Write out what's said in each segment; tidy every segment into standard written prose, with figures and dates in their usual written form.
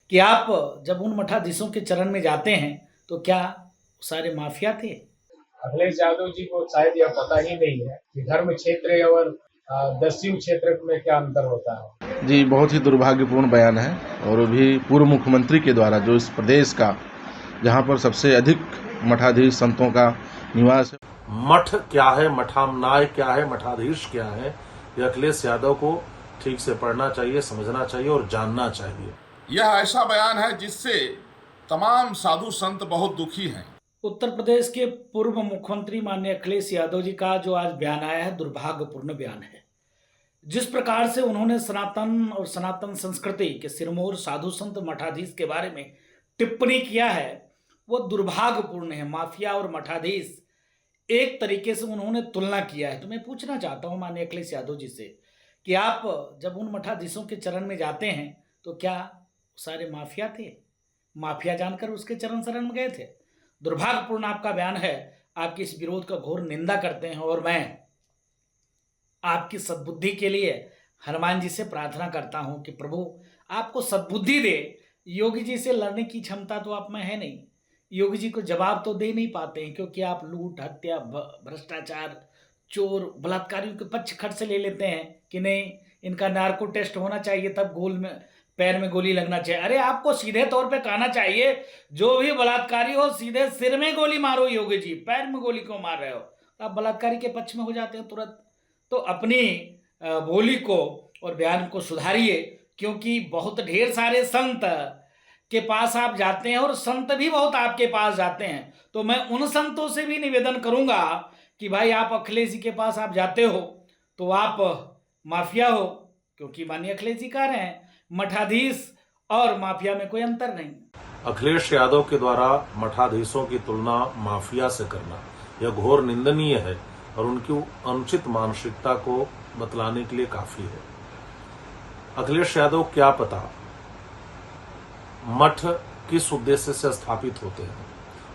कि आप जब उन मठाधीशों के चरण में जाते हैं तो क्या सारे माफिया थे? अखिलेश यादव जी को शायद यह पता ही नहीं है कि धर्म क्षेत्र और दस्यु क्षेत्र में क्या अंतर होता है। जी, बहुत ही दुर्भाग्यपूर्ण बयान है और वो भी पूर्व मुख्यमंत्री के द्वारा, जो इस प्रदेश का जहाँ पर सबसे अधिक मठाधीश संतों का निवास है। मठ क्या है, मठामनाय क्या है, मठाधीश क्या है, ये अखिलेश यादव को ठीक से पढ़ना चाहिए, समझना चाहिए और जानना चाहिए। यह ऐसा बयान है जिससे तमाम साधु संत बहुत दुखी हैं। उत्तर प्रदेश के पूर्व मुख्यमंत्री माननीय अखिलेश यादव जी का जो आज बयान आया है, दुर्भाग्यपूर्ण बयान है। जिस प्रकार से उन्होंने सनातन और सनातन संस्कृति के सिरमौर साधु संत मठाधीश के बारे में टिप्पणी किया है, वो दुर्भाग्यपूर्ण है। माफिया और मठाधीश एक तरीके से उन्होंने तुलना किया है। तो मैं पूछना चाहता हूं माननीय अखिलेश यादव जी से कि आप जब उन मठाधीशों के चरण में जाते हैं तो क्या सारे माफिया थे? माफिया जानकर उसके चरण शरण में गए थे? दुर्भाग्यपूर्ण आपका बयान है। आपकी इस विरोध का घोर निंदा करते हैं और मैं आपकी सद्बुद्धि के लिए हनुमान जी से प्रार्थना करता हूं कि प्रभु आपको सद्बुद्धि दे। योगी जी से लड़ने की क्षमता तो आप में है नहीं। योगी जी को जवाब तो दे नहीं पाते हैं क्योंकि आप लूट, हत्या, भ्रष्टाचार, चोर, बलात्कारियों के पक्ष खट से ले लेते हैं कि नहीं इनका नार्को टेस्ट होना चाहिए, तब गोल में पैर में गोली लगना चाहिए। अरे आपको सीधे तौर पे कहना चाहिए जो भी बलात्कारी हो सीधे सिर में गोली मारो योगी जी, पैर में गोली क्यों मार रहे हो? तो आप बलात्कारी के पक्ष में हो जाते हैं तुरंत। तो अपनी बोली को और बयान को सुधारिए, क्योंकि बहुत ढेर सारे संत के पास आप जाते हैं और संत भी बहुत आपके पास जाते हैं। तो मैं उन संतों से भी निवेदन करूंगा कि भाई आप अखिलेश जी के पास आप जाते हो तो आप माफिया हो, क्योंकि माननीय अखिलेश जी कह रहे हैं मठाधीश और माफिया में कोई अंतर नहीं। अखिलेश यादव के द्वारा मठाधीशों की तुलना माफिया से करना यह घोर निंदनीय है और उनकी अनुचित मानसिकता को बतलाने के लिए काफी है। अखिलेश यादव क्या पता मठ किस उद्देश्य से स्थापित होते हैं।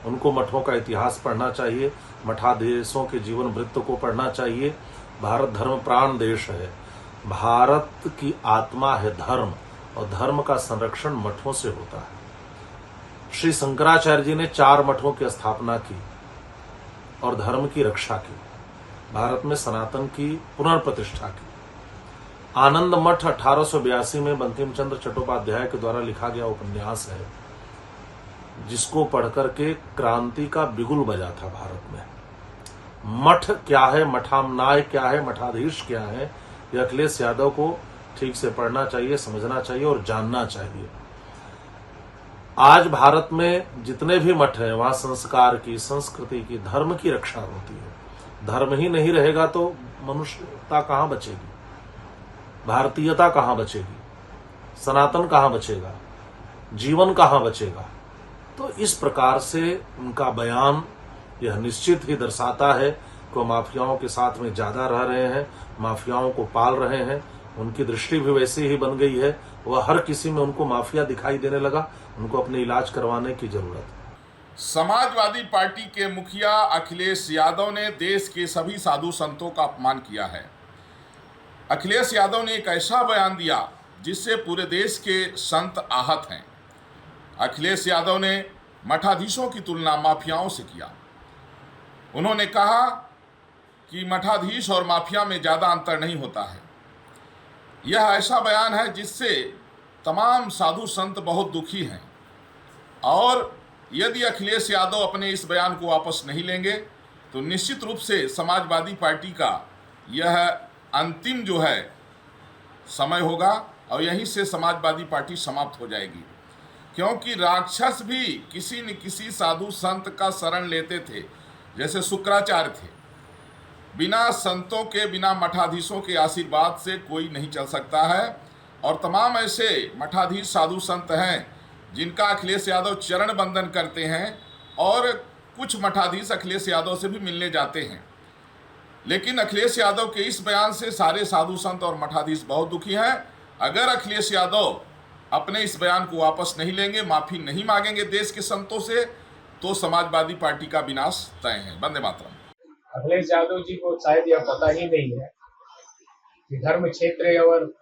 उनको मठों का इतिहास पढ़ना चाहिए, मठाधीशों के जीवन वृत्त को पढ़ना चाहिए। भारत धर्म प्राण देश है, भारत की आत्मा है धर्म, और धर्म का संरक्षण मठों से होता है। श्री शंकराचार्य जी ने 4 मठों की स्थापना की और धर्म की रक्षा की, भारत में सनातन की पुनर्प्रतिष्ठा की। आनंद मठ 1882 में बंकिम चंद्र चट्टोपाध्याय के द्वारा लिखा गया उपन्यास है, जिसको पढ़कर के क्रांति का बिगुल बजा था भारत में। मठ क्या है, मठामनाय क्या है, मठाधीश क्या है, यह अखिलेश यादव को ठीक से पढ़ना चाहिए, समझना चाहिए और जानना चाहिए। आज भारत में जितने भी मठ हैं वहां संस्कार की, संस्कृति की, धर्म की रक्षा होती है। धर्म ही नहीं रहेगा तो मनुष्यता कहां बचेगी, भारतीयता कहां बचेगी, सनातन कहां बचेगा, जीवन कहां बचेगा। तो इस प्रकार से उनका बयान यह निश्चित ही दर्शाता है कि वो माफियाओं के साथ में ज्यादा रह रहे हैं, माफियाओं को पाल रहे हैं। उनकी दृष्टि भी वैसी ही बन गई है, वह हर किसी में उनको माफिया दिखाई देने लगा। उनको अपने इलाज करवाने की जरूरत है। समाजवादी पार्टी के मुखिया अखिलेश यादव ने देश के सभी साधु संतों का अपमान किया है। अखिलेश यादव ने एक ऐसा बयान दिया जिससे पूरे देश के संत आहत हैं। अखिलेश यादव ने मठाधीशों की तुलना माफियाओं से किया। उन्होंने कहा कि मठाधीश और माफिया में ज़्यादा अंतर नहीं होता है। यह ऐसा बयान है जिससे तमाम साधु संत बहुत दुखी हैं और यदि अखिलेश यादव अपने इस बयान को वापस नहीं लेंगे तो निश्चित रूप से समाजवादी पार्टी का यह अंतिम जो है समय होगा और यहीं से समाजवादी पार्टी समाप्त हो जाएगी। क्योंकि राक्षस भी किसी न किसी साधु संत का शरण लेते थे, जैसे शुक्राचार्य थे। बिना संतों के, बिना मठाधीशों के आशीर्वाद से कोई नहीं चल सकता है। और तमाम ऐसे मठाधीश साधु संत हैं जिनका अखिलेश यादव चरण बंदन करते हैं और कुछ मठाधीश अखिलेश यादव से भी मिलने जाते हैं। लेकिन अखिलेश यादव के इस बयान से सारे साधु संत और मठाधीश बहुत दुखी हैं। अगर अखिलेश यादव अपने इस बयान को वापस नहीं लेंगे, माफी नहीं मांगेंगे देश के संतों से, तो समाजवादी पार्टी का विनाश तय है। वंदे मातरम। अखिलेश यादव जी को शायद यह पता ही नहीं है कि धर्म क्षेत्र और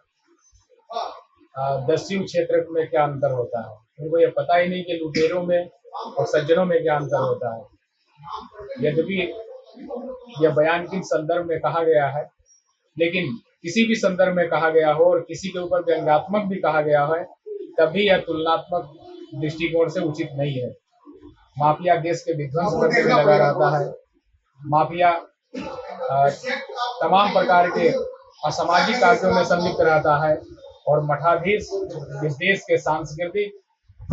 दस्यु क्षेत्र में क्या अंतर होता है। उनको ये पता ही नहीं कि लुटेरों में और सज्जनों में क्या अंतर होता है। यद्यपि यह बयान किस संदर्भ में कहा गया है, लेकिन किसी भी संदर्भ में कहा गया हो और किसी के ऊपर व्यंग्यात्मक भी कहा गया है, तभी यह तुलनात्मक दृष्टिकोण से उचित नहीं है। माफिया देश के विध्वंस करने में लगा रहता है। माफिया तमाम प्रकार के असामाजिक कार्यों में संलिप्त रहता है और मठाधीश इस देश के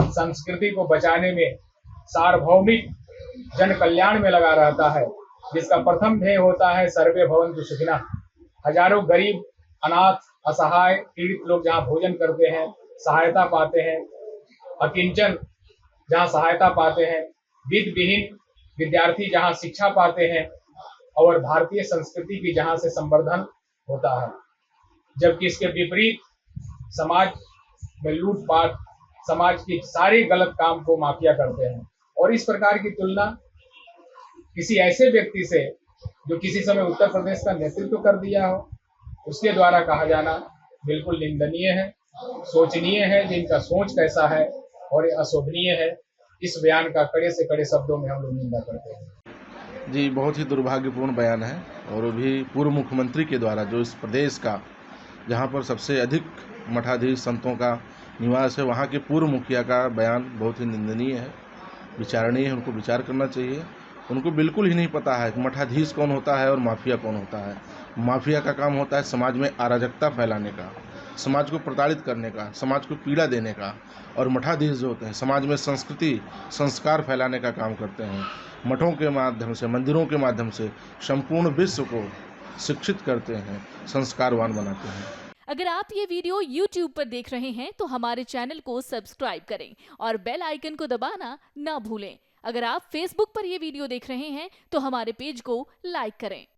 संस्कृति को बचाने में सार्वभौमिक जन कल्याण में लगा रहता है, जिसका प्रथम ध्येय होता है सर्वे भवन्तु सुखिनः। हजारों गरीब, अनाथ, असहाय, पीड़ित लोग जहाँ भोजन करते हैं, सहायता पाते हैं, अकिंचन जहाँ सहायता पाते हैं, वित्तविहीन विद्यार्थी जहाँ शिक्षा पाते हैं और भारतीय संस्कृति की जहाँ से संवर्धन होता है। जबकि इसके विपरीत समाज में लूटपाट, समाज की सारे गलत काम को माफिया करते हैं। और इस प्रकार की तुलना किसी ऐसे व्यक्ति से जो किसी समय उत्तर प्रदेश का नेतृत्व कर दिया हो, उसके द्वारा कहा जाना बिल्कुल निंदनीय है, सोचनीय है कि इनका सोच कैसा है और ये अशोभनीय है। इस बयान का कड़े से कड़े शब्दों में हम लोग निंदा करते हैं। जी, बहुत ही दुर्भाग्यपूर्ण बयान है और वो भी पूर्व मुख्यमंत्री के द्वारा, जो इस प्रदेश का जहाँ पर सबसे अधिक मठाधीश संतों का निवास है, वहाँ के पूर्व मुखिया का बयान बहुत ही निंदनीय है, विचारणीय है। उनको विचार करना चाहिए। उनको बिल्कुल ही नहीं पता है कि मठाधीश कौन होता है और माफिया कौन होता है। माफिया का काम होता है समाज में अराजकता फैलाने का, समाज को प्रताड़ित करने का, समाज को पीड़ा देने का, और मठाधीश जो होते हैं समाज में संस्कृति संस्कार फैलाने का काम करते हैं। मठों के माध्यम से, मंदिरों के माध्यम से संपूर्ण विश्व को शिक्षित करते हैं, संस्कारवान बनाते हैं। अगर आप ये वीडियो YouTube पर देख रहे हैं तो हमारे चैनल को सब्सक्राइब करें और बेल आइकन को दबाना ना भूलें। अगर आप Facebook पर ये वीडियो देख रहे हैं तो हमारे पेज को लाइक करें।